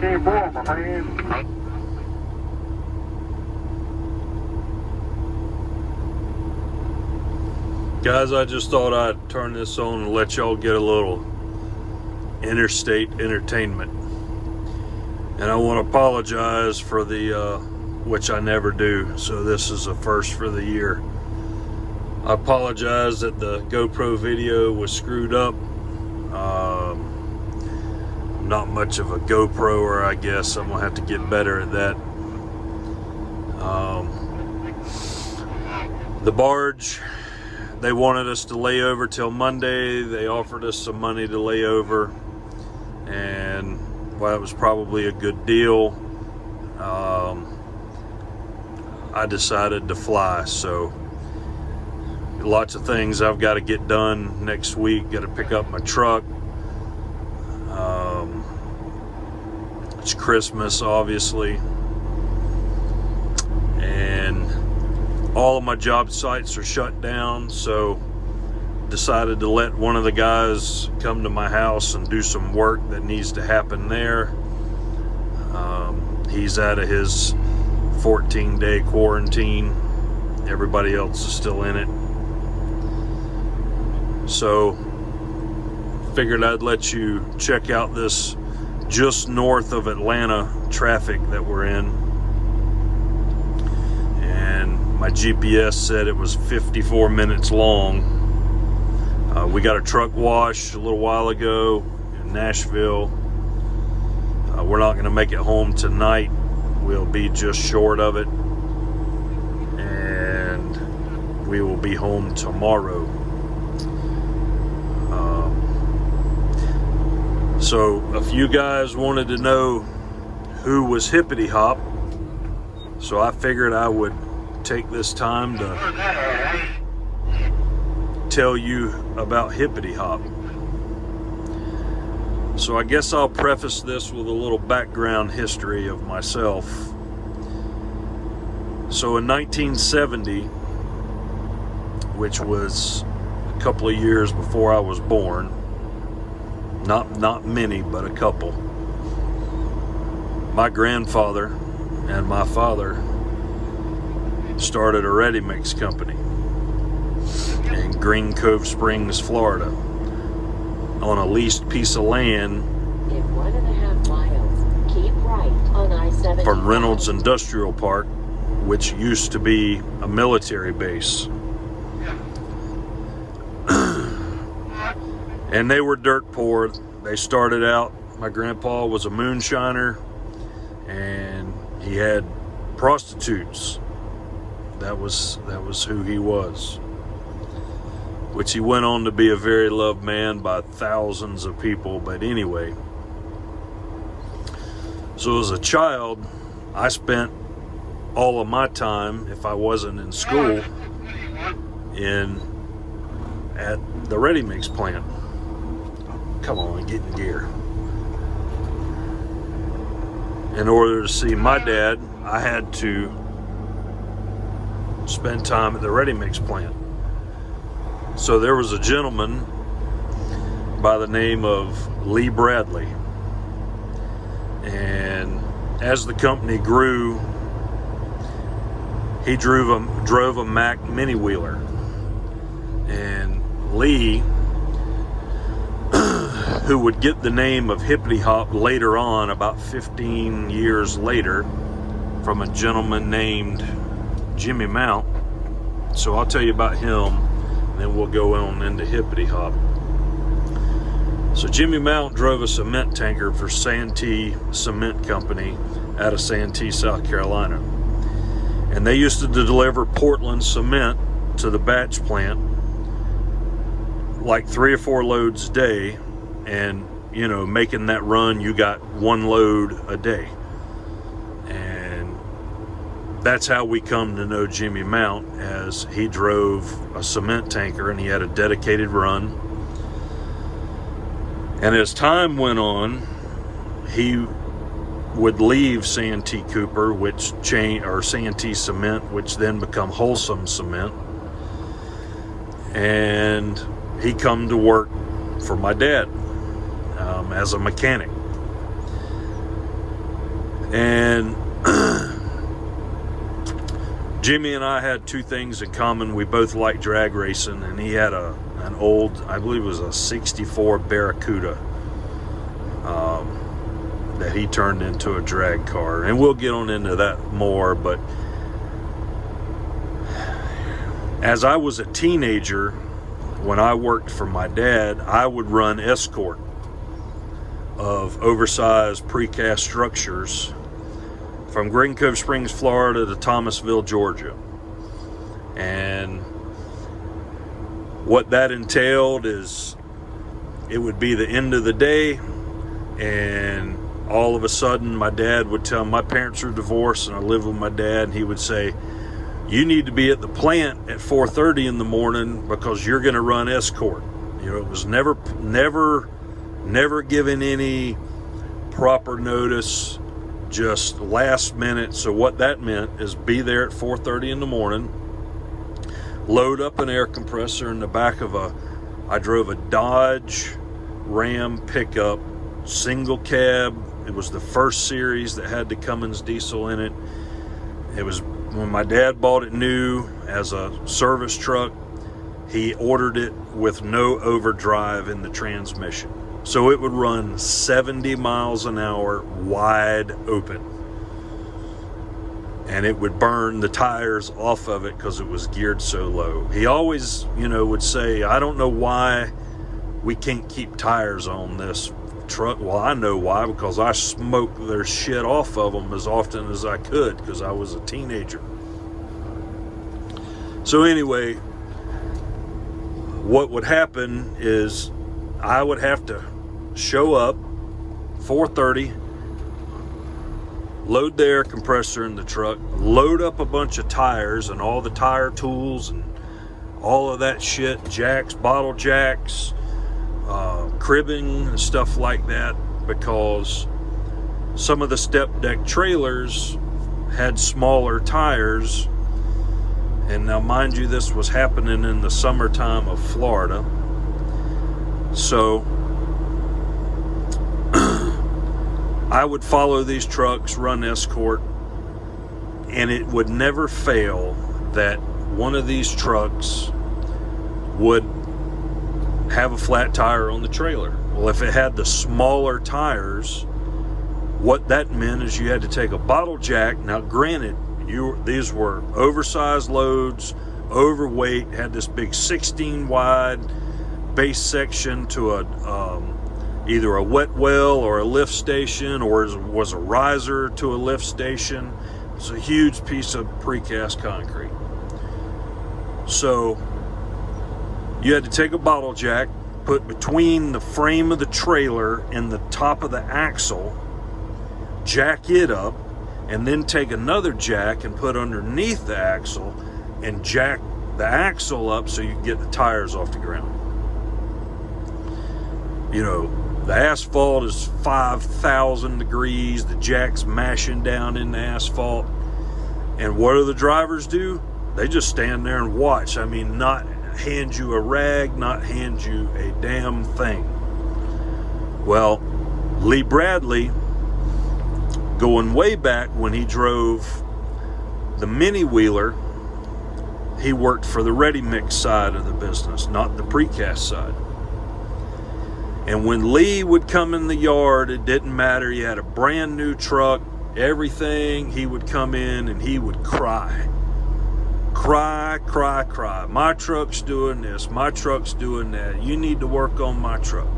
Guys, I just thought I'd turn this on and let y'all get a little interstate entertainment. And I want to apologize for the, which I never do, so this is a first for the year. I apologize that the GoPro video was screwed up. Not much of a GoProer, I guess. I'm gonna have to get better at that. The barge, they wanted us to lay over till Monday. They offered us some money to lay over, and well, it was probably a good deal. I decided to fly, so lots of things I've got to get done next week. Got to pick up my truck. It's Christmas, obviously, and all of my job sites are shut down, so decided to let one of the guys come to my house and do some work that needs to happen there. He's out of his 14-day quarantine. Everybody else is still in it. So figured I'd let you check out this just north of Atlanta traffic that we're in. And my GPS said it was 54 minutes long. We got a truck wash a little while ago in Nashville. We're not going to make it home tonight. We'll be just short of it. And we will be home tomorrow. So a few guys wanted to know who was Hippity Hop, so I figured I would take this time to tell you about Hippity Hop. So I guess I'll preface this with a little background history of myself. So in 1970, which was a couple of years before I was born, not many, but a couple, my grandfather and my father started a ready mix company in Green Cove Springs, Florida, on a leased piece of land in 1.5 miles, keep right on I-75 from Reynolds Industrial Park, which used to be a military base. And they were dirt poor. They started out, my grandpa was a moonshiner, and he had prostitutes. That was who he was. Which he went on to be a very loved man by thousands of people. But anyway, so as a child, I spent all of my time, if I wasn't in school, at the ready mix plant. Come on, get in gear. In order to see my dad, I had to spend time at the ready mix plant. So there was a gentleman by the name of Lee Bradley, and as the company grew, he drove a Mack mini wheeler, and Lee, who would get the name of Hippity Hop later on, about 15 years later, from a gentleman named Jimmy Mount. So I'll tell you about him, and then we'll go on into Hippity Hop. So Jimmy Mount drove a cement tanker for Santee Cement Company out of Santee, South Carolina. And they used to deliver Portland cement to the batch plant, like 3 or 4 loads a day. And, you know, making that run, you got 1 load a day. And that's how we come to know Jimmy Mount, as he drove a cement tanker and he had a dedicated run. And as time went on, he would leave Santee Cooper, or Santee Cement, which then become Wholesome Cement. And he come to work for my dad as a mechanic. And Jimmy and I had two things in common. We both liked drag racing, and he had an old, I believe it was a 64 Barracuda that he turned into a drag car. And we'll get on into that more, but as I was a teenager, when I worked for my dad, I would run escort of oversized precast structures from Green Cove Springs, Florida to Thomasville, Georgia. And what that entailed is it would be the end of the day, and all of a sudden my dad would tell me, my parents are divorced and I live with my dad, and he would say, you need to be at the plant at 4:30 in the morning because you're going to run escort. You know, it was never given any proper notice, just last minute. So what that meant is be there at 4:30 in the morning, load up an air compressor in the back of I drove a Dodge Ram pickup, single cab. It was the first series that had the Cummins diesel in it. It was when my dad bought it new as a service truck. He ordered it with no overdrive in the transmission. So it would run 70 miles an hour wide open. And it would burn the tires off of it because it was geared so low. He always, would say, I don't know why we can't keep tires on this truck. Well, I know why, because I smoked their shit off of them as often as I could because I was a teenager. So anyway, what would happen is I would have to show up 4:30, load the air compressor in the truck, load up a bunch of tires and all the tire tools and all of that shit, jacks, bottle jacks, cribbing and stuff like that, because some of the step deck trailers had smaller tires. And now mind you, this was happening in the summertime of Florida. So I would follow these trucks, run escort, and it would never fail that one of these trucks would have a flat tire on the trailer. Well, if it had the smaller tires, what that meant is you had to take a bottle jack. Now granted, these were oversized loads, overweight, had this big 16 wide base section to either a wet well or a lift station, or was a riser to a lift station. It's a huge piece of precast concrete. So you had to take a bottle jack, put between the frame of the trailer and the top of the axle, jack it up, and then take another jack and put underneath the axle and jack the axle up so you can get the tires off the ground. The asphalt is 5,000 degrees, the jack's mashing down in the asphalt, and what do the drivers do? They just stand there and watch. I mean, not hand you a rag, not hand you a damn thing. Well, Lee Bradley, going way back when he drove the mini wheeler, he worked for the ready mix side of the business, not the precast side. And when Lee would come in the yard, it didn't matter. He had a brand new truck, everything. He would come in and he would cry. My truck's doing this. My truck's doing that. You need to work on my truck.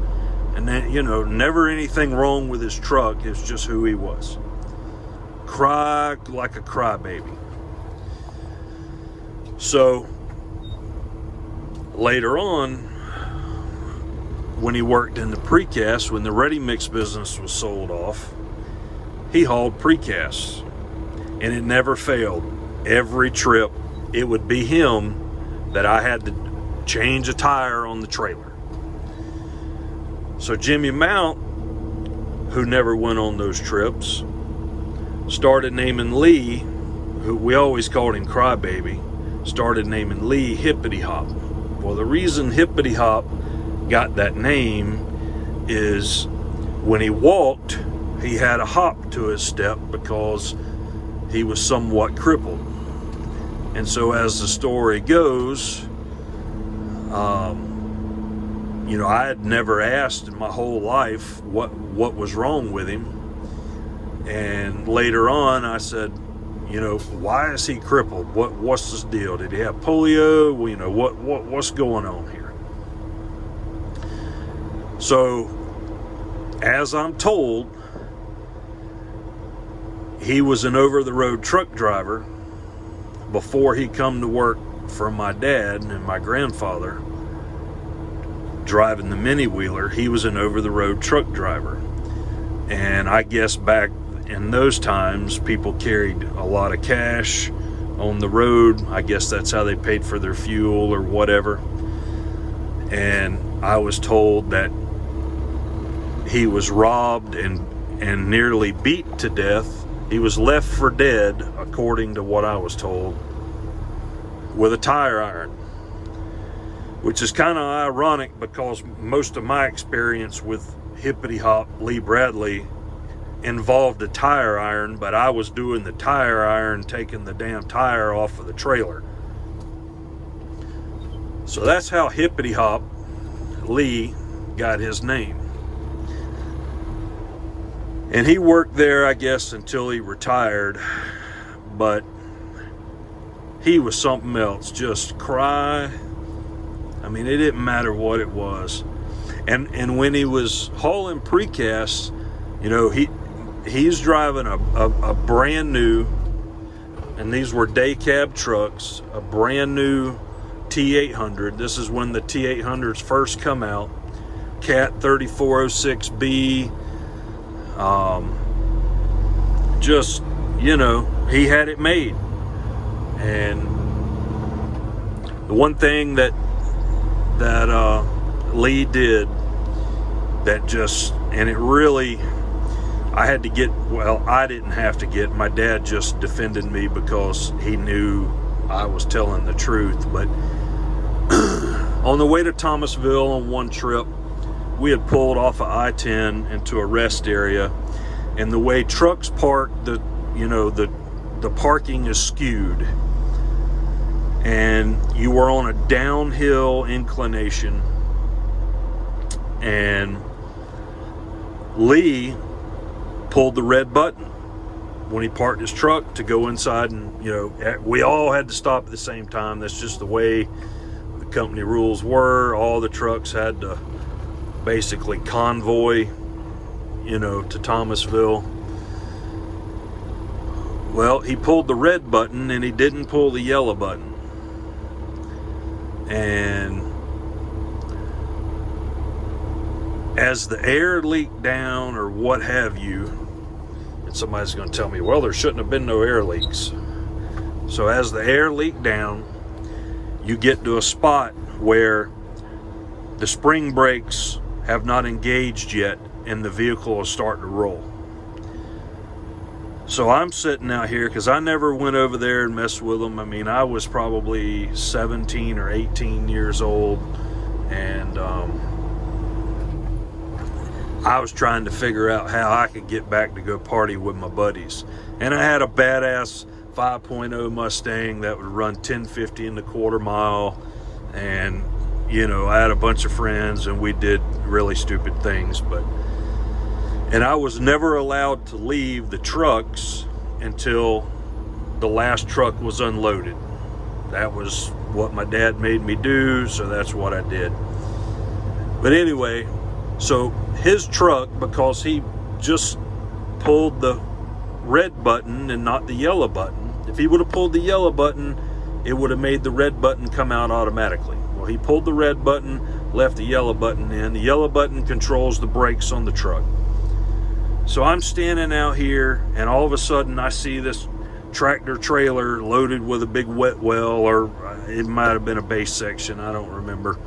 And then, never anything wrong with his truck. It's just who he was. Cry like a crybaby. So later on, when he worked in the precast, when the ready mix business was sold off, he hauled precasts, and it never failed. Every trip, it would be him that I had to change a tire on the trailer. So Jimmy Mount, who never went on those trips, started naming Lee, who we always called him Crybaby, started naming Lee Hippity Hop. Well, the reason Hippity Hop got that name is when he walked, he had a hop to his step because he was somewhat crippled. And so as the story goes, I had never asked in my whole life what was wrong with him. And later on I said, why is he crippled? What's this deal? Did he have polio? What's going on here? So, as I'm told, he was an over-the-road truck driver before he come to work for my dad and my grandfather driving the mini-wheeler. He was an over-the-road truck driver. And I guess back in those times, people carried a lot of cash on the road. I guess that's how they paid for their fuel or whatever. And I was told that he was robbed and nearly beat to death. He was left for dead, according to what I was told, with a tire iron. Which is kind of ironic because most of my experience with Hippity Hop Lee Bradley involved a tire iron, but I was doing the tire iron, taking the damn tire off of the trailer. So that's how Hippity Hop Lee got his name. And he worked there, I guess, until he retired, but he was something else. Just cry. I mean, it didn't matter what it was. And when he was hauling precast, he's driving a brand new, and these were day cab trucks, a brand new T800. This is when the T800s first come out. Cat 3406B. He had it made. And the one thing that Lee did that I didn't have to get, my dad just defended me because he knew I was telling the truth. But on the way to Thomasville on one trip, we had pulled off of I-10 into a rest area, and the way trucks park, the parking is skewed, and you were on a downhill inclination, and Lee pulled the red button when he parked his truck to go inside, and we all had to stop at the same time. That's just the way the company rules were. All the trucks had to basically convoy to Thomasville. Well, he pulled the red button and he didn't pull the yellow button. And as the air leaked down or what have you, and somebody's going to tell me, well, there shouldn't have been no air leaks. So as the air leaked down, you get to a spot where the spring brakes have not engaged yet and the vehicle is starting to roll. So I'm sitting out here because I never went over there and messed with them. I mean, I was probably 17 or 18 years old, and I was trying to figure out how I could get back to go party with my buddies. And I had a badass 5.0 Mustang that would run 1050 in the quarter mile, and I had a bunch of friends and we did really stupid things, and I was never allowed to leave the trucks until the last truck was unloaded. That was what my dad made me do, so that's what I did. But anyway, so his truck, because he just pulled the red button and not the yellow button, if he would have pulled the yellow button, it would have made the red button come out automatically. Well, he pulled the red button, left the yellow button in. The yellow button controls the brakes on the truck. So I'm standing out here, and all of a sudden I see this tractor trailer loaded with a big wet well, or it might have been a base section, I don't remember.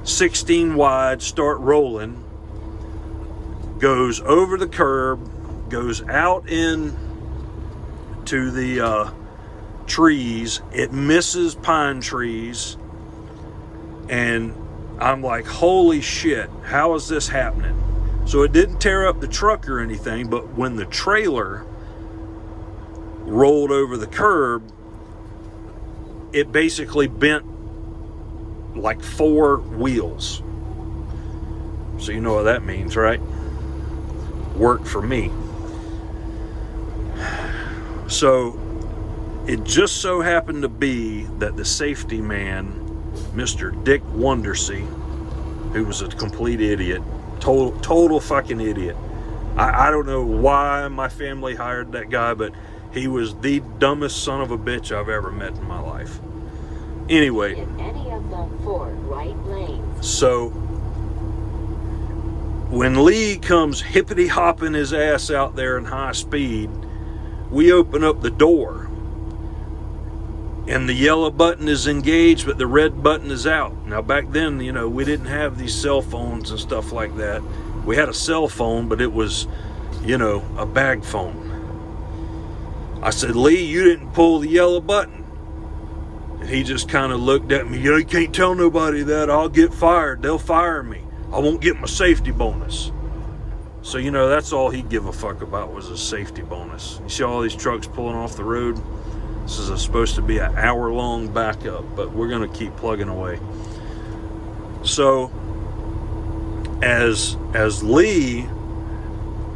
16 wide, start rolling, goes over the curb, goes out in to the trees. It misses pine trees, and I'm like, holy shit, how is this happening? So it didn't tear up the truck or anything, but when the trailer rolled over the curb, it basically bent like 4 wheels. So you know what that means, right? Work for me. So it just so happened to be that the safety man, Mr. Dick Wondersea, who was a complete idiot, total fucking idiot. I don't know why my family hired that guy, but he was the dumbest son of a bitch I've ever met in my life. Anyway. In any of the 4 right lanes. So when Lee comes hippity hopping his ass out there in high speed, we open up the door. And the yellow button is engaged, but the red button is out. Now back then, you know, we didn't have these cell phones and stuff like that. We had a cell phone, but it was, you know, a bag phone. I said, Lee, you didn't pull the yellow button. And he just kind of looked at me. You can't tell nobody that. I'll get fired. They'll fire me. I won't get my safety bonus. So, you know, that's all he'd give a fuck about was a safety bonus. You see all these trucks pulling off the road? This is supposed to be an hour-long backup, but we're going to keep plugging away. So, as Lee,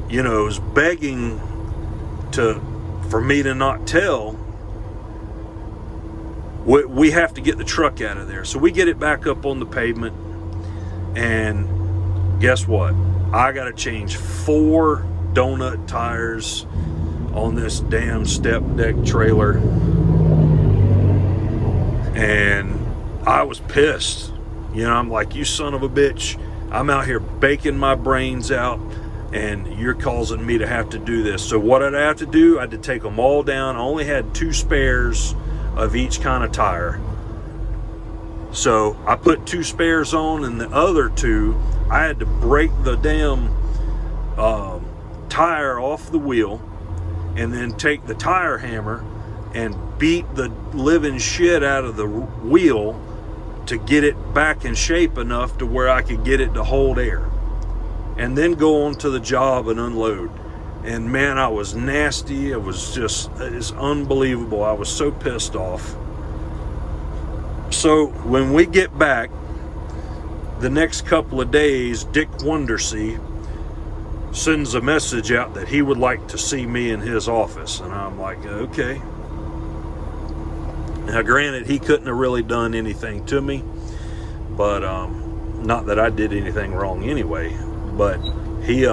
you know, is begging for me to not tell, we have to get the truck out of there. So we get it back up on the pavement, and guess what? I got to change 4 donut tires on this damn step deck trailer. And I was pissed. You know, I'm like, you son of a bitch. I'm out here baking my brains out, and you're causing me to have to do this. So what did I have to do? I had to take them all down. I only had 2 spares of each kind of tire. So I put 2 spares on, and the other 2, I had to break the damn tire off the wheel, and then take the tire hammer and beat the living shit out of the wheel to get it back in shape enough to where I could get it to hold air, and then go on to the job and unload. And man, I was nasty. It's unbelievable. I was so pissed off. So when we get back the next couple of days, Dick Wondersea sends a message out that he would like to see me in his office. And I'm like, okay. Now granted, he couldn't have really done anything to me, but not that I did anything wrong anyway, but he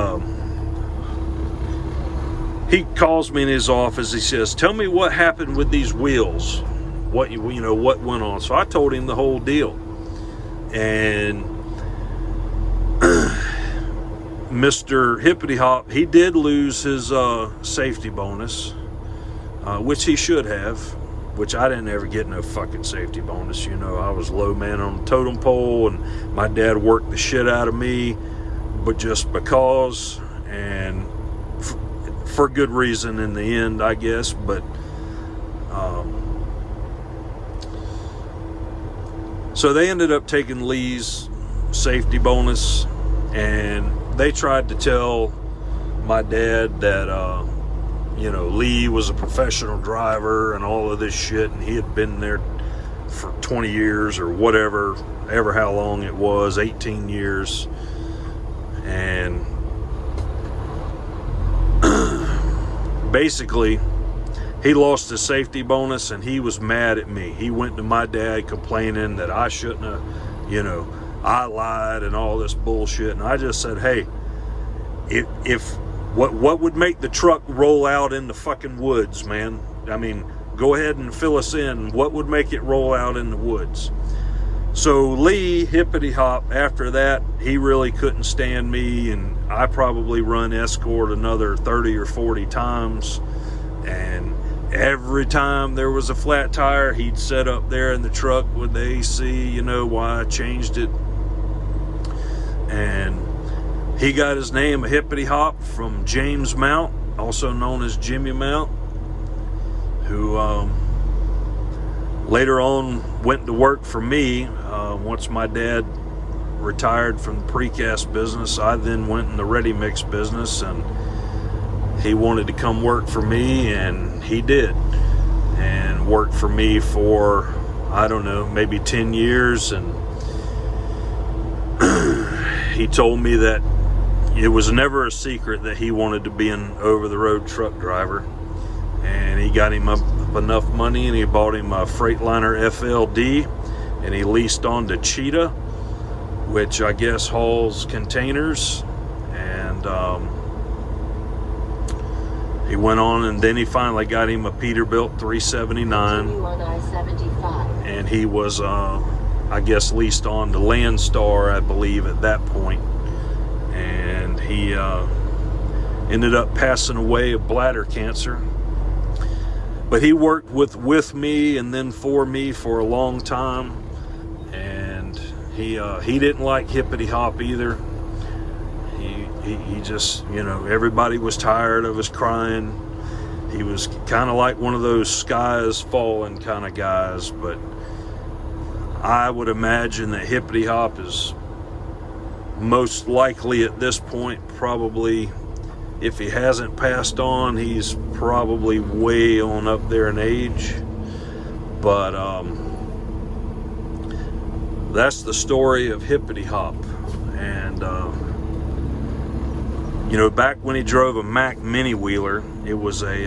calls me in his office. He says, tell me what happened with these wheels, what went on. So I told him the whole deal, and Mr. Hippity Hop, he did lose his safety bonus, which he should have, which I didn't ever get no fucking safety bonus. You know, I was low man on the totem pole, and my dad worked the shit out of me, but just because, and for good reason in the end, I guess. But so they ended up taking Lee's safety bonus, and they tried to tell my dad that Lee was a professional driver and all of this shit, and he had been there for 20 years or whatever, ever how long it was, 18 years. And basically, he lost his safety bonus, and he was mad at me. He went to my dad complaining that I shouldn't have, I lied and all this bullshit. And I just said, hey, if what would make the truck roll out in the fucking woods, man? I mean, go ahead and fill us in. What would make it roll out in the woods? So Lee, Hippity Hop, after that, he really couldn't stand me, and I probably run escort another 30 or 40 times. And every time there was a flat tire, he'd set up there in the truck with the AC, why I changed it. And he got his name, Hippity Hop, from James Mount, also known as Jimmy Mount, who later on went to work for me once my dad retired from the precast business. I then went in the ready mix business, and he wanted to come work for me, and he did, and worked for me for, I don't know, maybe 10 years. And he told me that it was never a secret that he wanted to be an over-the-road truck driver, and he got him up enough money, and he bought him a Freightliner FLD, and he leased on to Cheetah, which I guess hauls containers. And he went on, and then he finally got him a Peterbilt 379. Continue on I-75. And he was, I guess, leased on to Landstar, I believe, at that point. And he ended up passing away of bladder cancer. But he worked with me and then for me for a long time. And he didn't like Hippity Hop either. He just, you know, everybody was tired of his crying. He was kind of like one of those sky is falling kind of guys. But I would imagine that Hippity Hop is most likely at this point, probably, if he hasn't passed on, he's probably way on up there in age. But that's the story of Hippity Hop. And you know, back when he drove a Mack mini wheeler, it was a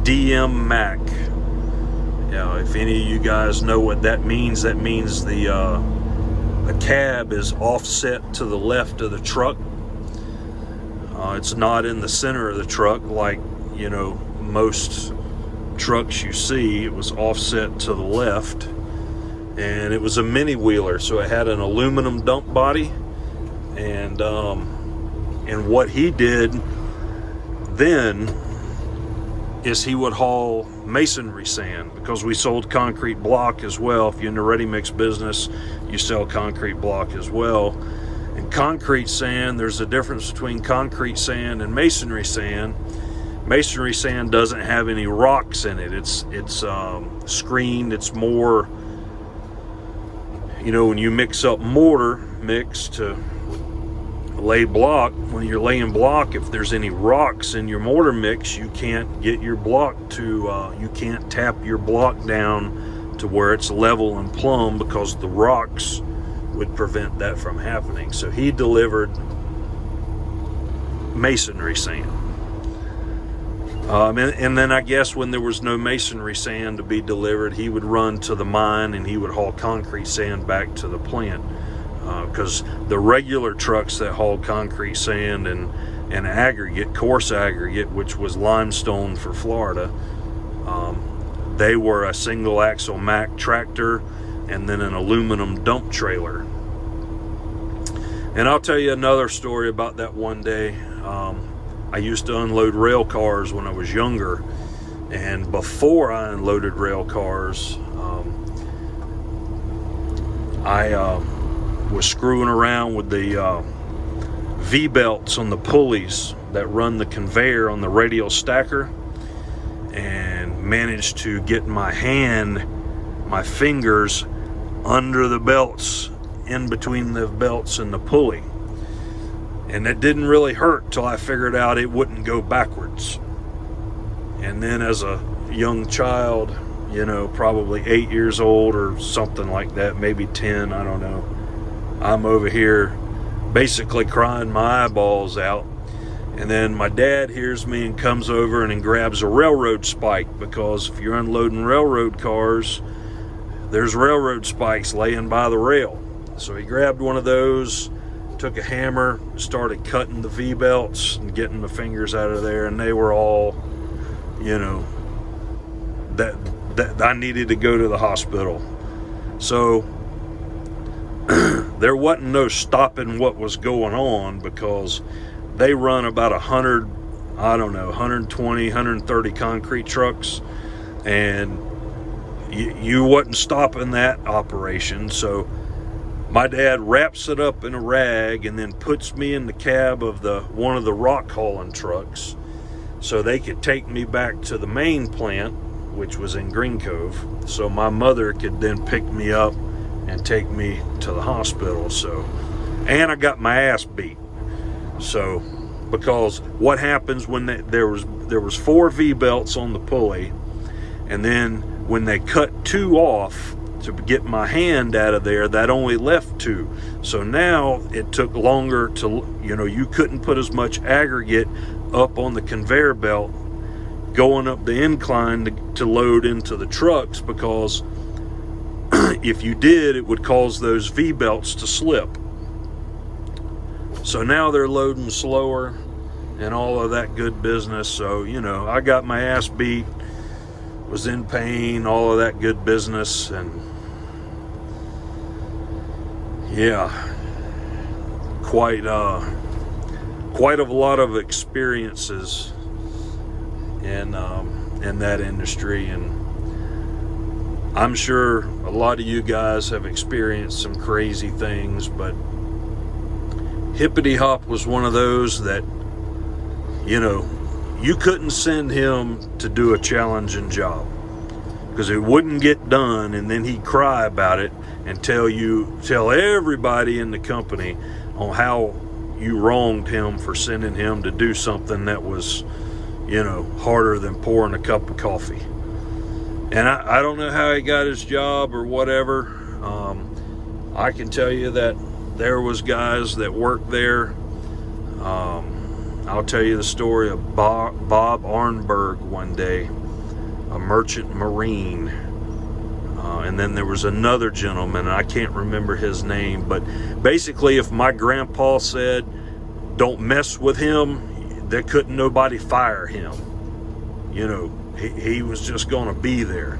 DM Mack. If any of you guys know what that means the cab is offset to the left of the truck. It's not in the center of the truck like, you know, most trucks you see. It was offset to the left, and it was a mini wheeler, so it had an aluminum dump body. And what he did then is he would haul masonry sand, because we sold concrete block as well. If you're in the ready mix business, you sell concrete block as well. And concrete sand, there's a difference between concrete sand and masonry sand. Masonry sand doesn't have any rocks in it. It's screened. It's more, you know, when you mix up mortar mix to lay block, when you're laying block, if there's any rocks in your mortar mix, you can't get your block to, you can't tap your block down to where it's level and plumb, because the rocks would prevent that from happening. So he delivered masonry sand. And then I guess when there was no masonry sand to be delivered, he would run to the mine and he would haul concrete sand back to the plant. Because the regular trucks that hauled concrete sand and aggregate, coarse aggregate, which was limestone for Florida, they were a single axle Mack tractor and then an aluminum dump trailer. And I'll tell you another story about that one day. I used to unload rail cars when I was younger, and before I unloaded rail cars, I was screwing around with the V-belts on the pulleys that run the conveyor on the radial stacker, and managed to get my fingers under the belts, in between the belts and the pulley. And it didn't really hurt till I figured out it wouldn't go backwards. And then as a young child, you know, probably 8 years old or something like that, maybe 10, I don't know, I'm over here basically crying my eyeballs out. And then my dad hears me and comes over and grabs a railroad spike, because if you're unloading railroad cars, there's railroad spikes laying by the rail. So he grabbed one of those, took a hammer, started cutting the V-belts and getting the fingers out of there, and they were all, you know, that I needed to go to the hospital. So there wasn't no stopping what was going on, because they run about 100, I don't know, 120, 130 concrete trucks, and you wasn't stopping that operation. So my dad wraps it up in a rag and then puts me in the cab of one of the rock hauling trucks, so they could take me back to the main plant, which was in Green Cove, so my mother could then pick me up and take me to the hospital. So, and I got my ass beat. So, because what happens when there was 4 V-belts on the pulley, and then when they cut 2 off to get my hand out of there, that only left 2. So now it took longer to, you couldn't put as much aggregate up on the conveyor belt going up the incline to load into the trucks, because if you did, it would cause those V-belts to slip. So now they're loading slower and all of that good business. So, I got my ass beat, was in pain, all of that good business. And yeah, quite a lot of experiences in that industry. And I'm sure a lot of you guys have experienced some crazy things, but Hippity Hop was one of those that, you couldn't send him to do a challenging job, because it wouldn't get done, and then he'd cry about it and tell everybody in the company on how you wronged him for sending him to do something that was, harder than pouring a cup of coffee. And I don't know how he got his job or whatever. I can tell you that there was guys that worked there. I'll tell you the story of Bob Arnberg one day, a merchant marine. And then there was another gentleman, and I can't remember his name, but basically if my grandpa said, don't mess with him, there couldn't nobody fire him. He was just going to be there.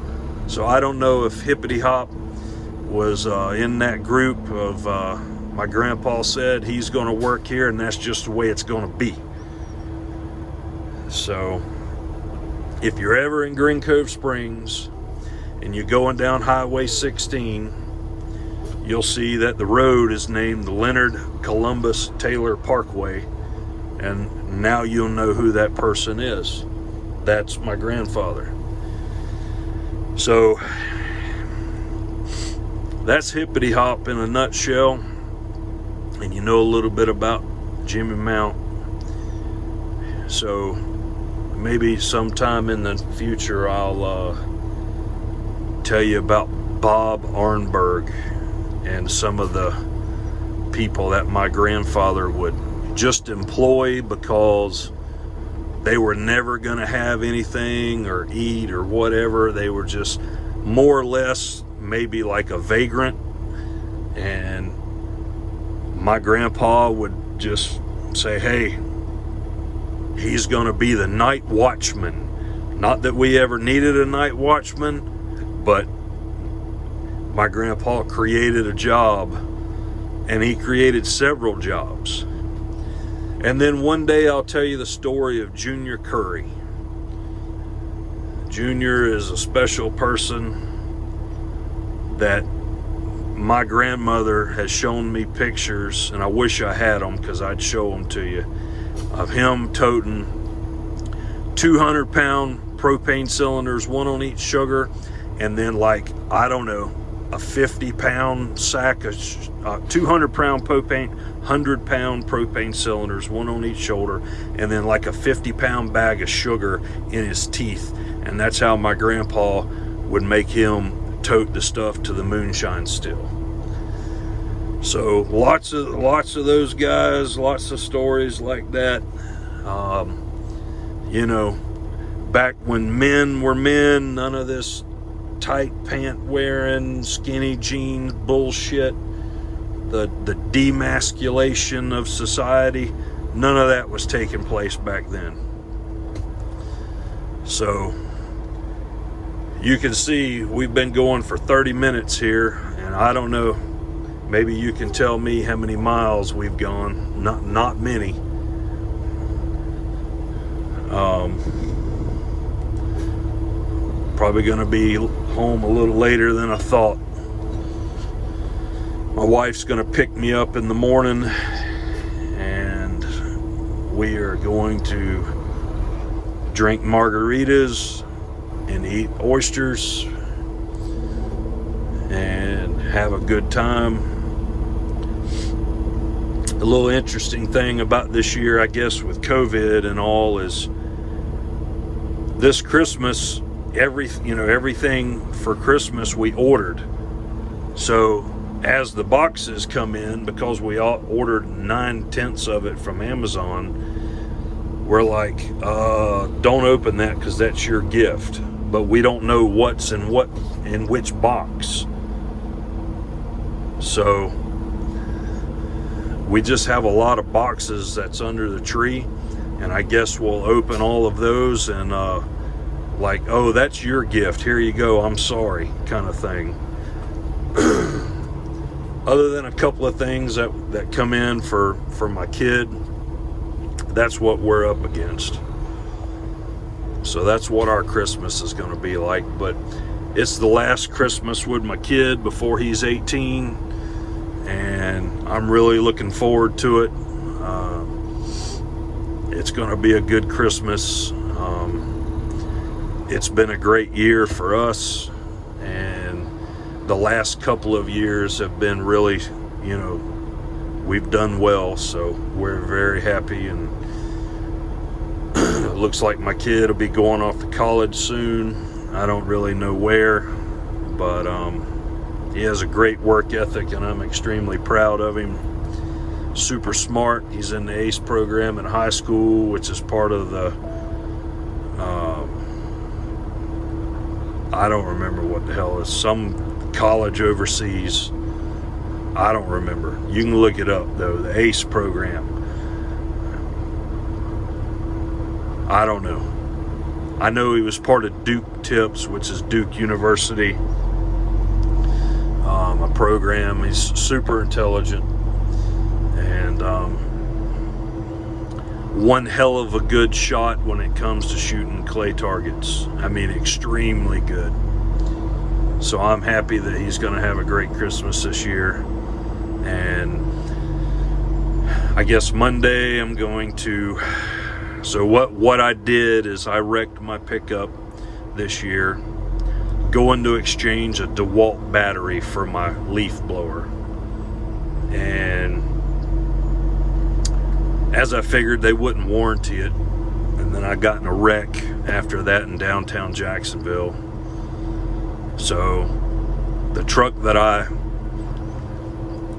So I don't know if Hippity Hop was in that group of my grandpa said he's going to work here, and that's just the way it's going to be. So if you're ever in Green Cove Springs and you're going down Highway 16, you'll see that the road is named the Leonard Columbus Taylor Parkway, and now you'll know who that person is. That's my grandfather. So that's Hippity Hop in a nutshell. And you know a little bit about Jimmy Mount. So maybe sometime in the future I'll tell you about Bob Arnberg and some of the people that my grandfather would just employ because they were never going to have anything or eat or whatever. They were just more or less maybe like a vagrant. And my grandpa would just say, hey, he's going to be the night watchman. Not that we ever needed a night watchman, but my grandpa created a job, and he created several jobs. And then one day I'll tell you the story of Junior Curry. Junior is a special person that my grandmother has shown me pictures, and I wish I had them because I'd show them to you, of him toting 200-pound propane cylinders, one on each sugar, and then like, I don't know, a 50-pound sack of 200-pound propane, 100-pound propane cylinders, one on each shoulder, and then like a 50-pound bag of sugar in his teeth. And that's how my grandpa would make him tote the stuff to the moonshine still. So lots of those guys, lots of stories like that. Back when men were men, none of this tight pant wearing, skinny jeans bullshit, the demasculation of society, none of that was taking place back then. So you can see we've been going for 30 minutes here, and I don't know, maybe you can tell me how many miles we've gone. Not many. Probably gonna be home a little later than I thought. My wife's gonna pick me up in the morning, and we are going to drink margaritas and eat oysters and have a good time. A little interesting thing about this year, I guess, with COVID and all, is this Christmas, everything for Christmas we ordered. So as the boxes come in, because we all ordered 9/10 of it from Amazon, we're like, don't open that because that's your gift. But we don't know what's in which box. So we just have a lot of boxes that's under the tree, and I guess we'll open all of those and like, oh, that's your gift, here you go, I'm sorry, kind of thing. Other than a couple of things that come in for my kid, that's what we're up against. So that's what our Christmas is going to be like. But it's the last Christmas with my kid before he's 18, and I'm really looking forward to it. It's going to be a good Christmas. It's been a great year for us, and the last couple of years have been really, we've done well, so we're very happy. And it looks like my kid will be going off to college soon. I don't really know where, but he has a great work ethic, and I'm extremely proud of him. Super smart. He's in the ACE program in high school, which is part of the I don't remember what the hell is, some college overseas. I don't remember. You can look it up though, the ACE program. I don't know. I know he was part of Duke TIPS, which is Duke University, a program. He's super intelligent, and one hell of a good shot when it comes to shooting clay targets. I mean, extremely good. So I'm happy that he's going to have a great Christmas this year. And I guess Monday I'm going to, so what I did is I wrecked my pickup this year, going to exchange a DeWalt battery for my leaf blower. And as I figured, they wouldn't warranty it. And then I got in a wreck after that in downtown Jacksonville. So the truck that I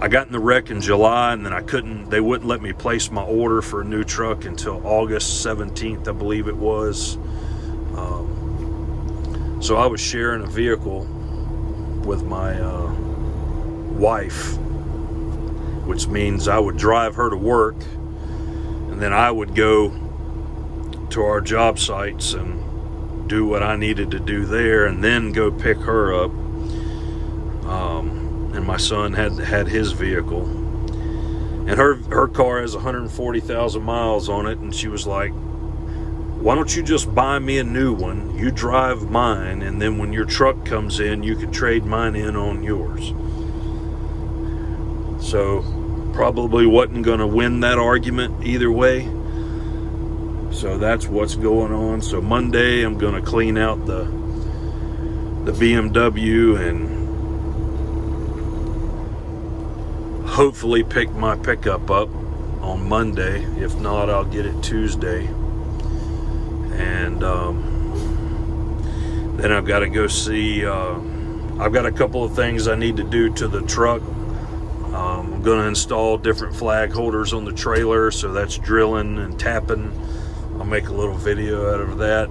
got in the wreck in July, and then they wouldn't let me place my order for a new truck until August 17th, I believe it was. So I was sharing a vehicle with my wife, which means I would drive her to work, and then I would go to our job sites and do what I needed to do there, and then go pick her up. And my son had his vehicle, and her car has 140,000 miles on it, and she was like, why don't you just buy me a new one, you drive mine, and then when your truck comes in, you could trade mine in on yours. So probably wasn't going to win that argument either way. So that's what's going on. So Monday I'm going to clean out the BMW and hopefully pick my pickup up on Monday. If not, I'll get it Tuesday. And then I've got to go see, I've got a couple of things I need to do to the truck. I'm going to install different flag holders on the trailer, so that's drilling and tapping. I'll make a little video out of that.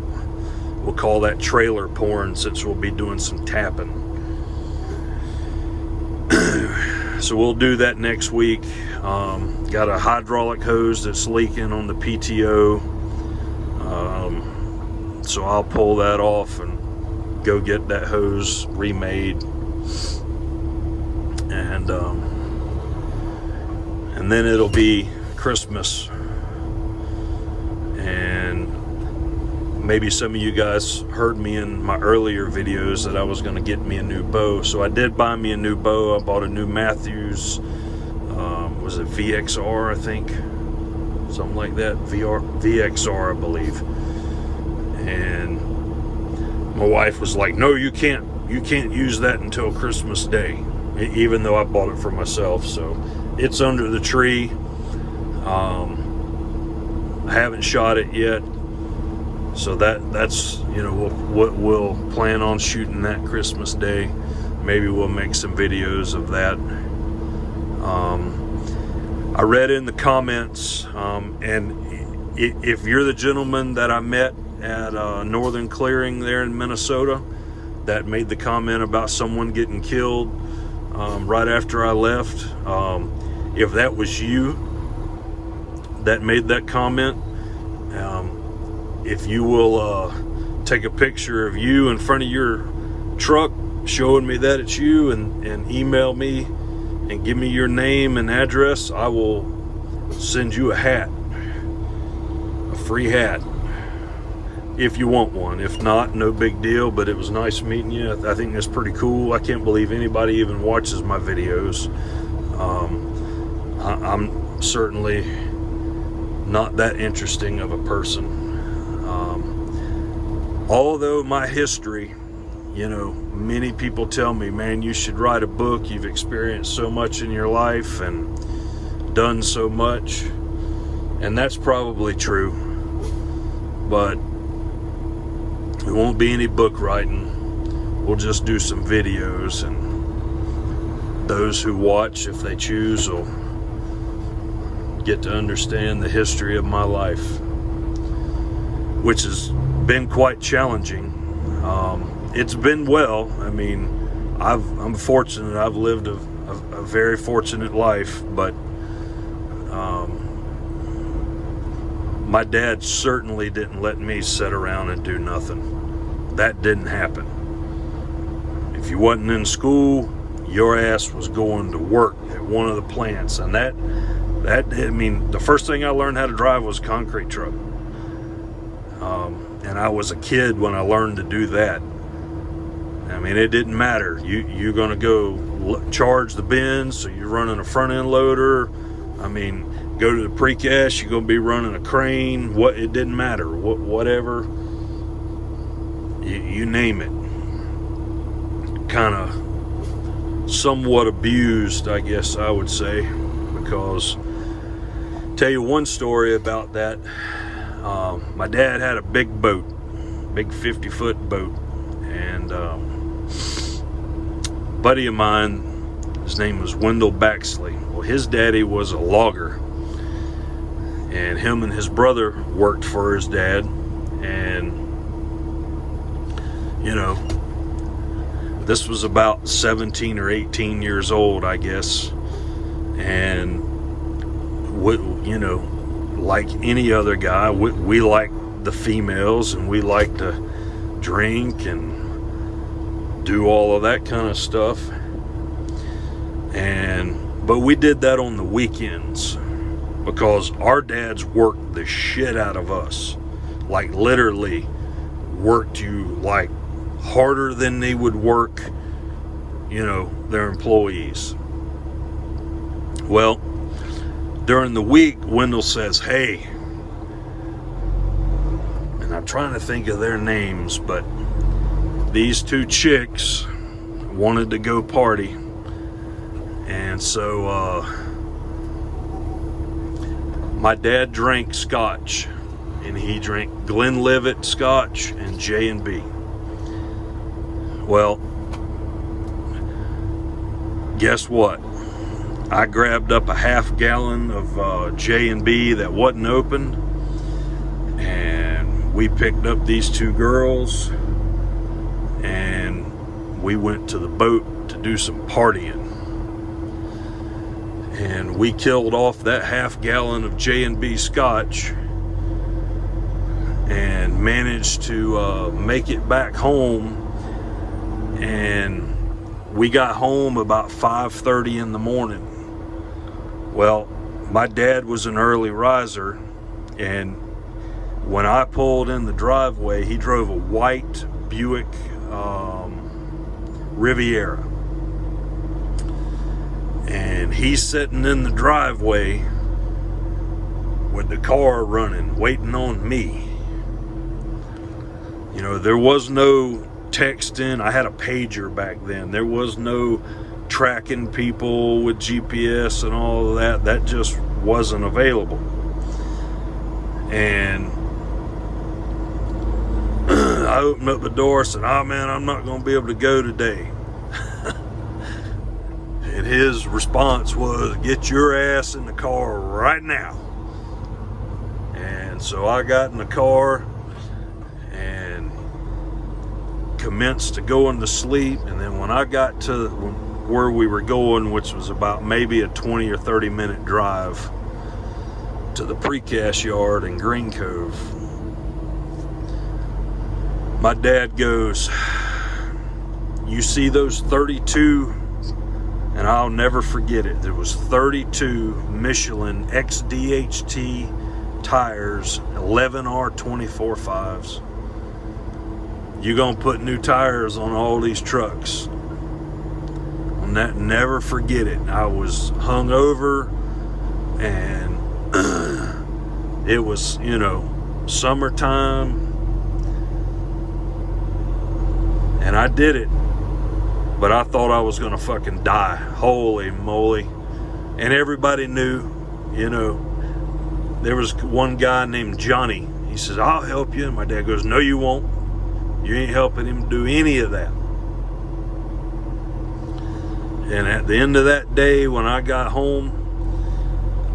We'll call that trailer porn, since we'll be doing some tapping. So we'll do that next week. Got a hydraulic hose that's leaking on the PTO. So I'll pull that off and go get that hose remade. And then it'll be Christmas. And maybe some of you guys heard me in my earlier videos that I was going to get me a new bow. So I did buy me a new bow. I bought a new Matthews, was it VXR, I think? Something like that. VXR, I believe. And my wife was like, no, you can't you can't use that until Christmas Day, even though I bought it for myself. So it's under the tree. I haven't shot it yet, so that's we'll plan on shooting that Christmas Day. Maybe we'll make some videos of that. I read in the comments, and if you're the gentleman that I met at Northern Clearing there in Minnesota that made the comment about someone getting killed right after I left, if that was you that made that comment, if you will take a picture of you in front of your truck showing me that it's you, and email me and give me your name and address, I will send you a hat, a free hat, if you want one. If not, no big deal, but it was nice meeting you. I think that's pretty cool. I can't believe anybody even watches my videos. I'm certainly not that interesting of a person. Although my history, many people tell me, man, you should write a book. You've experienced so much in your life and done so much. And that's probably true. But it won't be any book writing. We'll just do some videos, and those who watch, if they choose, will get to understand the history of my life, which has been quite challenging. It's been well. I mean, I'm fortunate. I've lived a very fortunate life, but my dad certainly didn't let me sit around and do nothing. That didn't happen. If you wasn't in school, your ass was going to work at one of the plants, and the first thing I learned how to drive was a concrete truck. And I was a kid when I learned to do that. I mean, it didn't matter. You're going to go charge the bins, so you're running a front end loader. I mean, go to the precast, you're going to be running a crane. It didn't matter. Whatever, you name it. Kind of somewhat abused, I guess I would say, because tell you one story about that. My dad had a big boat, big 50-foot boat, and buddy of mine, his name was Wendell Baxley. Well, his daddy was a logger, and him and his brother worked for his dad, and this was about 17 or 18 years old, I guess, and like any other guy, we like the females, and we like to drink and do all of that kind of stuff. But we did that on the weekends because our dads worked the shit out of us. Like literally worked you like harder than they would work, their employees. Well, during the week, Wendell says, hey, and I'm trying to think of their names, but these two chicks wanted to go party. And so my dad drank scotch, and he drank Glenlivet scotch and J&B. Well, guess what? I grabbed up a half gallon of J&B that wasn't open, and we picked up these two girls, and we went to the boat to do some partying. And we killed off that half gallon of J&B scotch and managed to make it back home. And we got home about 5:30 in the morning. Well, my dad was an early riser, and when I pulled in the driveway, he drove a white Buick Riviera. And he's sitting in the driveway with the car running, waiting on me. There was no texting. I had a pager back then. There was no tracking people with GPS and all of that. That just wasn't available. And I opened up the door, said, "Oh man, I'm not going to be able to go today." And his response was, "Get your ass in the car right now." And so I got in the car and commenced to going to sleep. And then when I got to where we were going, which was about maybe a 20 or 30 minute drive to the precast yard in Green Cove, my dad goes, "You see those 32?" And I'll never forget it. There was 32 Michelin XDHT tires, 11R24.5s. You gonna put new tires on all these trucks? I'll never forget it. I was hungover, and it was, summertime, and I did it. But I thought I was gonna fucking die. Holy moly. And everybody knew, there was one guy named Johnny. He says, "I'll help you." And my dad goes, "No, you won't. You ain't helping him do any of that." And at the end of that day, when I got home,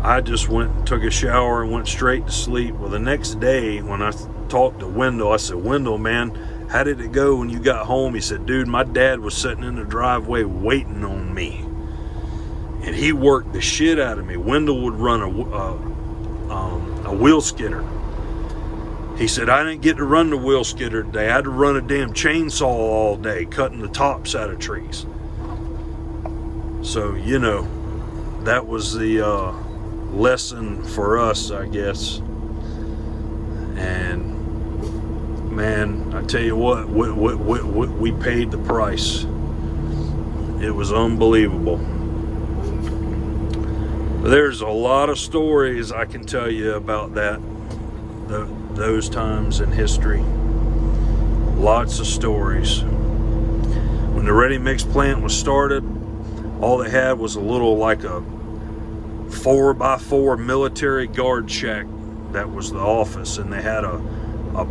I just went and took a shower and went straight to sleep. Well, the next day, when I talked to Wendell, I said, "Wendell, man, how did it go when you got home?" He said, "Dude, my dad was sitting in the driveway waiting on me. And he worked the shit out of me." Wendell would run a wheel skidder. He said, "I didn't get to run the wheel skidder today. I had to run a damn chainsaw all day, cutting the tops out of trees." So, that was the lesson for us, I guess. And man, I tell you what, we paid the price. It was unbelievable. There's a lot of stories I can tell you about those times in history. Lots of stories. When the ready mix plant was started, all they had was a little, like a 4x4 military guard shack. That was the office, and they had a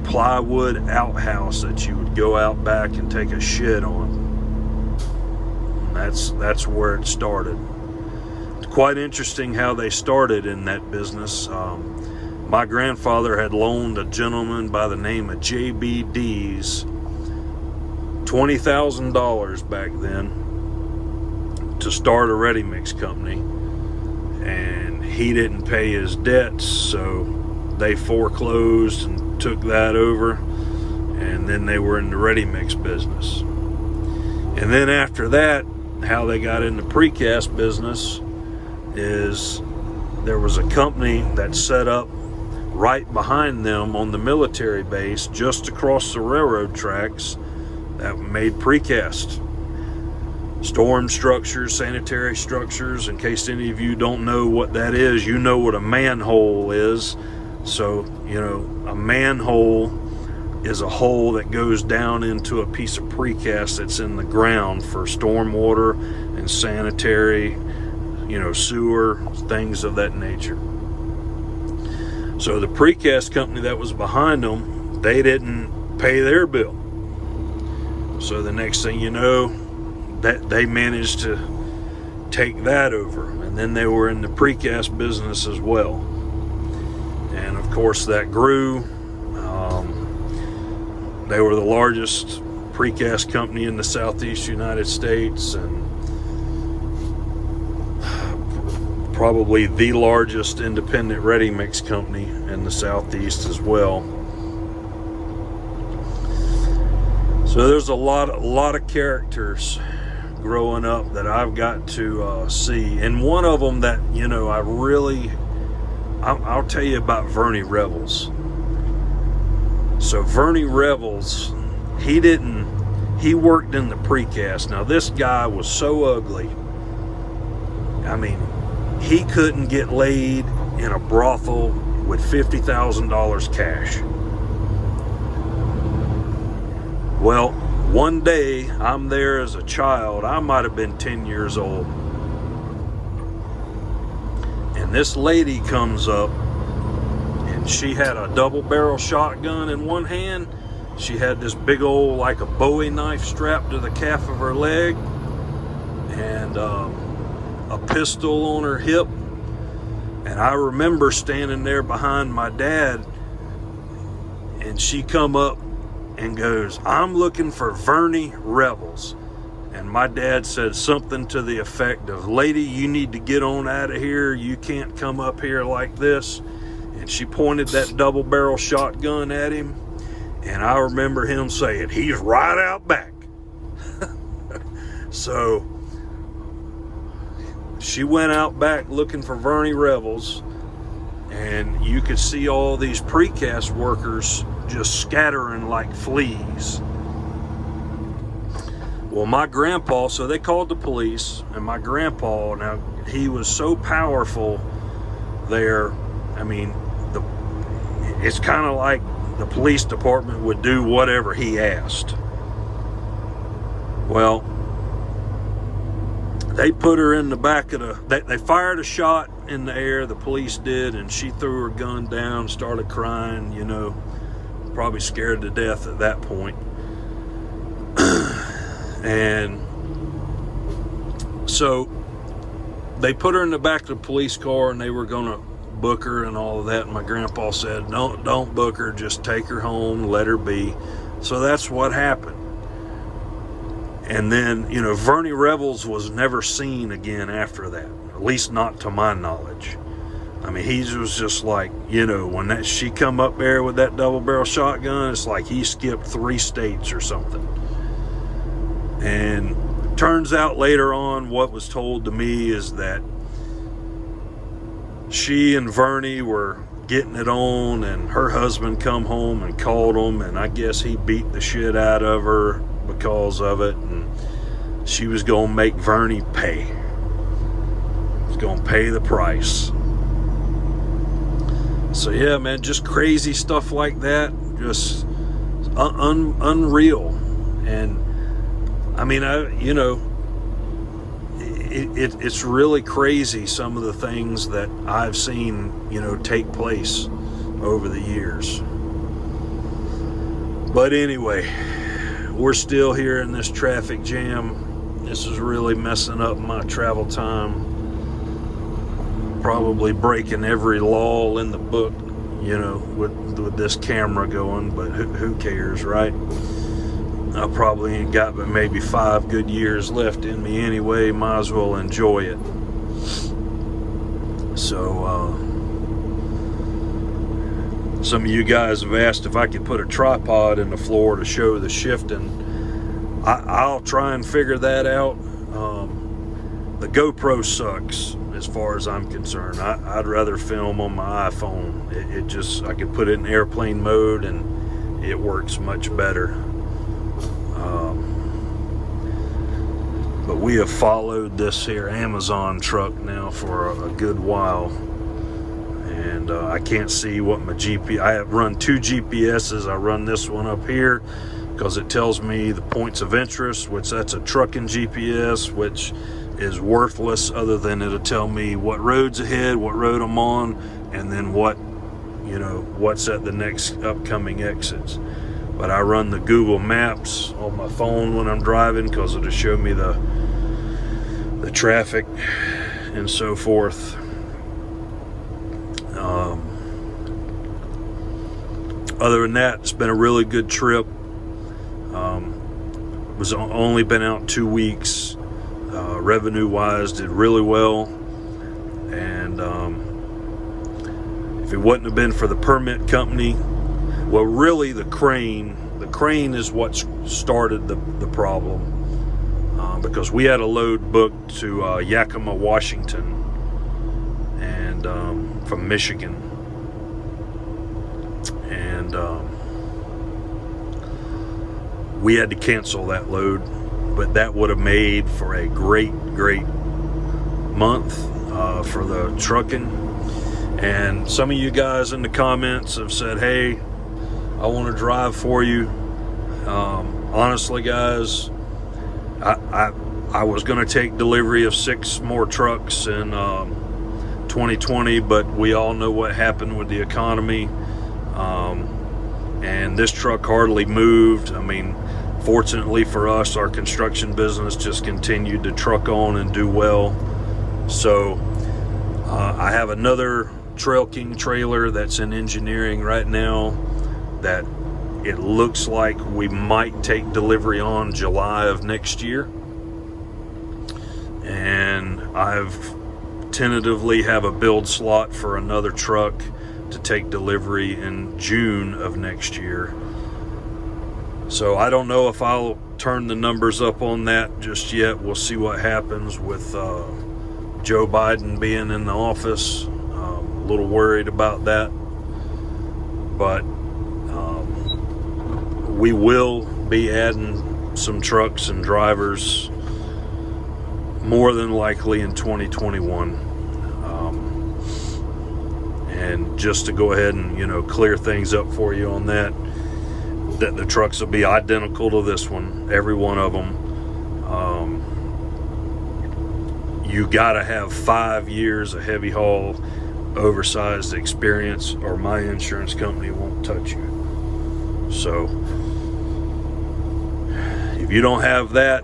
plywood outhouse that you would go out back and take a shit on. And that's where it started. It's quite interesting how they started in that business. My grandfather had loaned a gentleman by the name of J.B. Dees $20,000 back then to start a ready mix company, and he didn't pay his debts, so they foreclosed and took that over, and then they were in the ready mix business. And then after that, how they got in the precast business is there was a company that set up right behind them on the military base just across the railroad tracks that made precast. Storm structures, sanitary structures. In case any of you don't know what that is, you know what a manhole is. So, a manhole is a hole that goes down into a piece of precast that's in the ground for storm water and sanitary, sewer, things of that nature. So the precast company that was behind them, they didn't pay their bill. So the next thing you know, that they managed to take that over, and then they were in the precast business as well. And of course that grew. They were the largest precast company in the Southeast United States, and probably the largest independent ready mix company in the Southeast as well. So there's a lot of characters growing up that I've got to see, and one of them that I'll tell you about Vernie Revels. So Vernie Revels, he worked in the precast. Now this guy was so ugly. I mean, he couldn't get laid in a brothel with $50,000 cash. Well, One day, I'm there as a child. I might have been 10 years old. And this lady comes up, and she had a double-barrel shotgun in one hand. She had this big old, like a Bowie knife strapped to the calf of her leg, and a pistol on her hip. And I remember standing there behind my dad, and she come up and goes, "I'm looking for Verney rebels." And my dad said something to the effect of, "Lady, you need to get on out of here. You can't come up here like this." And she pointed that double-barrel shotgun at him. And I remember him saying, "He's right out back." So she went out back looking for Verney rebels, and you could see all these precast workers just scattering like fleas. Well, my grandpa, so they called the police, and my grandpa, now he was so powerful there. I mean, it's kind of like the police department would do whatever he asked. Well, they put her in the back of they fired a shot in the air, the police did, and she threw her gun down, started crying, you know, probably scared to death at that point. And so they put her in the back of the police car, and they were gonna book her and all of that, and my grandpa said, don't book her, just take her home, let her be. So that's what happened. And then, you know, Verney rebels was never seen again after that, at least not to my knowledge. I mean, he was just like, you know, when she come up there with that double-barrel shotgun, it's like he skipped 3 states or something. And turns out later on, what was told to me is that she and Verney were getting it on, and her husband come home and called him, and I guess he beat the shit out of her because of it, and she was going to make Verney pay. Was going to pay the price. So yeah, man, just crazy stuff like that, just unreal. And I mean, you know, it's really crazy, some of the things that I've seen, you know, take place over the years. But anyway, we're still here in this traffic jam. This is really messing up my travel time. Probably breaking every law in the book, you know, with this camera going, but who cares, right? I probably ain't got but maybe 5 good years left in me anyway. Might as well enjoy it. So, some of you guys have asked if I could put a tripod in the floor to show the shifting. I'll try and figure that out. The GoPro sucks as far as I'm concerned. I'd rather film on my iPhone. It just, I could put it in airplane mode and it works much better. But we have followed this here Amazon truck now for a good while, and I can't see what my GPS. I have run 2 GPSs. I run this one up here because it tells me the points of interest, which that's a trucking GPS, which is worthless other than it'll tell me what road's ahead, what road I'm on, and then what, you know, what's at the next upcoming exits. But I run the Google Maps on my phone when I'm driving because it'll show me the traffic and so forth. Other than that, it's been a really good trip. Was only been out 2 weeks. Revenue-wise, did really well. And if it wouldn't have been for the permit company, well, really the crane is what started the problem, because we had a load booked to Yakima, Washington, and from Michigan, and we had to cancel that load, but that would have made for a great month for the trucking. And some of you guys in the comments have said, hey, I want to drive for you. Honestly, guys, I was going to take delivery of 6 more trucks in 2020, but we all know what happened with the economy, and this truck hardly moved. I mean, fortunately for us, our construction business just continued to truck on and do well. So I have another Trail King trailer that's in engineering right now that it looks like we might take delivery on July of next year. And I've tentatively have a build slot for another truck to take delivery in June of next year. So I don't know if I'll turn the numbers up on that just yet. We'll see what happens with Joe Biden being in the office. A little worried about that. But we will be adding some trucks and drivers more than likely in 2021. And just to go ahead and, clear things up for you on that the trucks will be identical to this one, every one of them. You gotta have 5 years of heavy haul, oversized experience, or my insurance company won't touch you. So if you don't have that,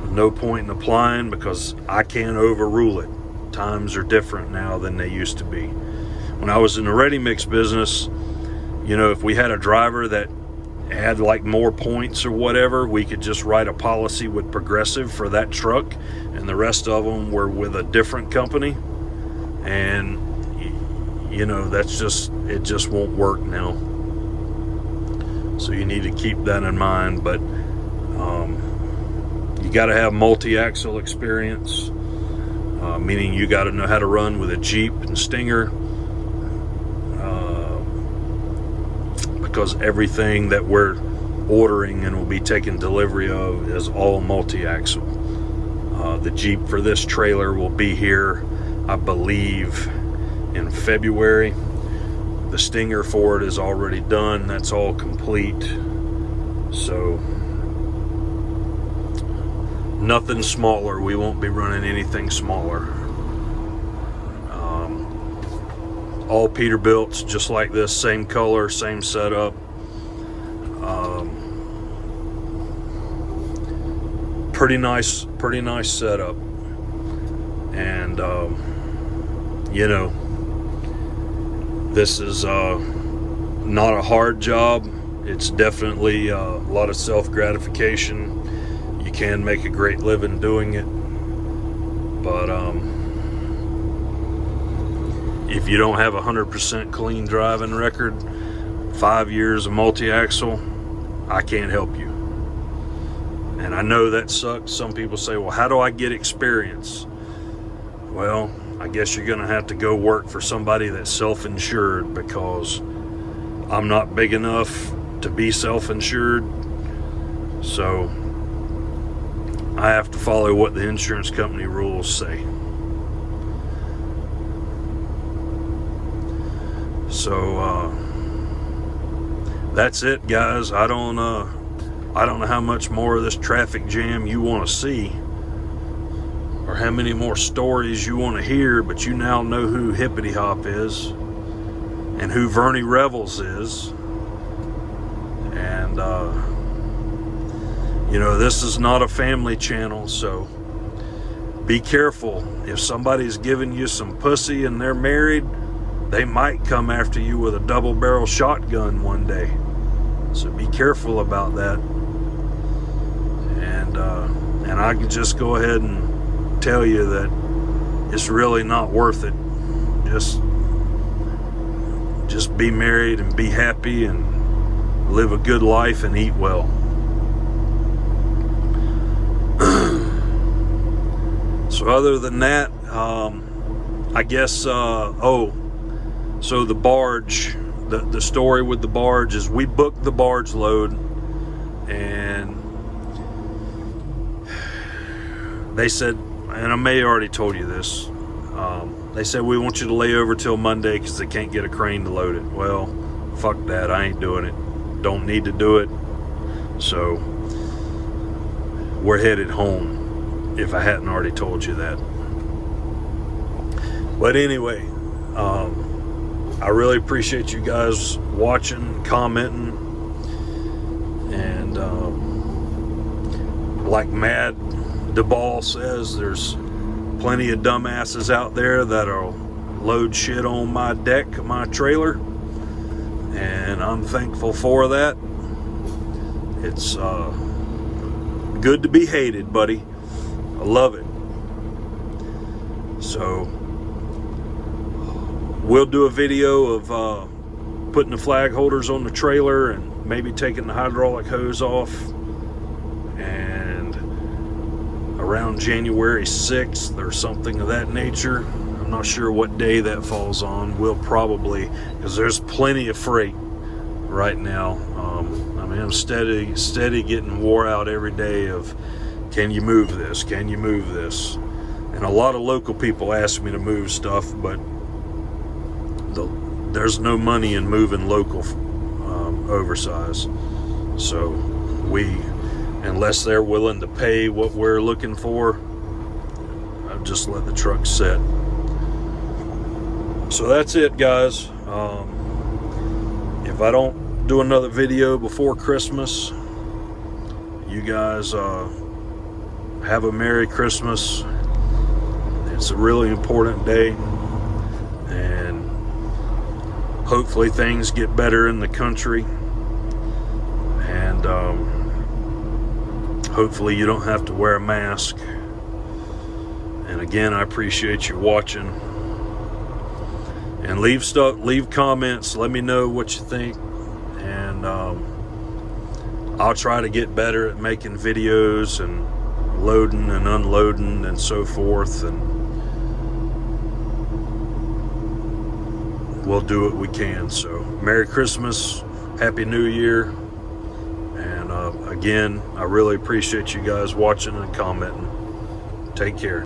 no point in applying, because I can't overrule it. Times are different now than they used to be. When I was in the ready mix business, if we had a driver that had like more points or whatever, we could just write a policy with Progressive for that truck, and the rest of them were with a different company. And that's it just won't work now. So you need to keep that in mind. But you got to have multi-axle experience, meaning you got to know how to run with a Jeep and Stinger, because everything that we're ordering and will be taking delivery of is all multi-axle. The Jeep for this trailer will be here, I believe, in February. The Stinger for it is already done. That's all complete. So nothing smaller. We won't be running anything smaller. All Peterbilts, just like this, same color, same setup. Pretty nice setup. And this is not a hard job. It's definitely a lot of self-gratification. You can make a great living doing it, but if you don't have a 100% clean driving record, 5 years of multi-axle, I can't help you. And I know that sucks. Some people say, well, how do I get experience? Well, I guess you're going to have to go work for somebody that's self-insured, because I'm not big enough to be self-insured. So I have to follow what the insurance company rules say. So that's it, guys. I don't know how much more of this traffic jam you want to see, or how many more stories you want to hear, but you now know who Hippity Hop is and who Vernie Revels is. And this is not a family channel, so be careful. If somebody's giving you some pussy and they're married, they might come after you with a double-barrel shotgun one day. So be careful about that. And I can just go ahead and tell you that it's really not worth it. Just be married and be happy and live a good life and eat well. So other than that, I guess, so the barge, the story with the barge is we booked the barge load, and they said, and I may have already told you this, they said, we want you to lay over till Monday because they can't get a crane to load it. Well, fuck that. I ain't doing it. Don't need to do it. So we're headed home, if I hadn't already told you that. But anyway, I really appreciate you guys watching, commenting, and like Mad DeBall says, there's plenty of dumbasses out there that'll load shit on my deck, my trailer, and I'm thankful for that. It's good to be hated, buddy. I love it. So we'll do a video of putting the flag holders on the trailer and maybe taking the hydraulic hose off. And around January 6th or something of that nature, I'm not sure what day that falls on. We'll probably, because there's plenty of freight right now. I mean, I'm steady getting wore out every day of, can you move this? Can you move this? And a lot of local people ask me to move stuff, but there's no money in moving local oversize. So unless they're willing to pay what we're looking for, I've just let the truck sit. So that's it, guys. If I don't do another video before Christmas, you guys have a Merry Christmas. It's a really important day, and hopefully things get better in the country, and hopefully you don't have to wear a mask. And again, I appreciate you watching, and leave comments, let me know what you think, and I'll try to get better at making videos and loading and unloading and so forth, and we'll do what we can. So Merry Christmas, Happy New Year, and again, I really appreciate you guys watching and commenting. Take care.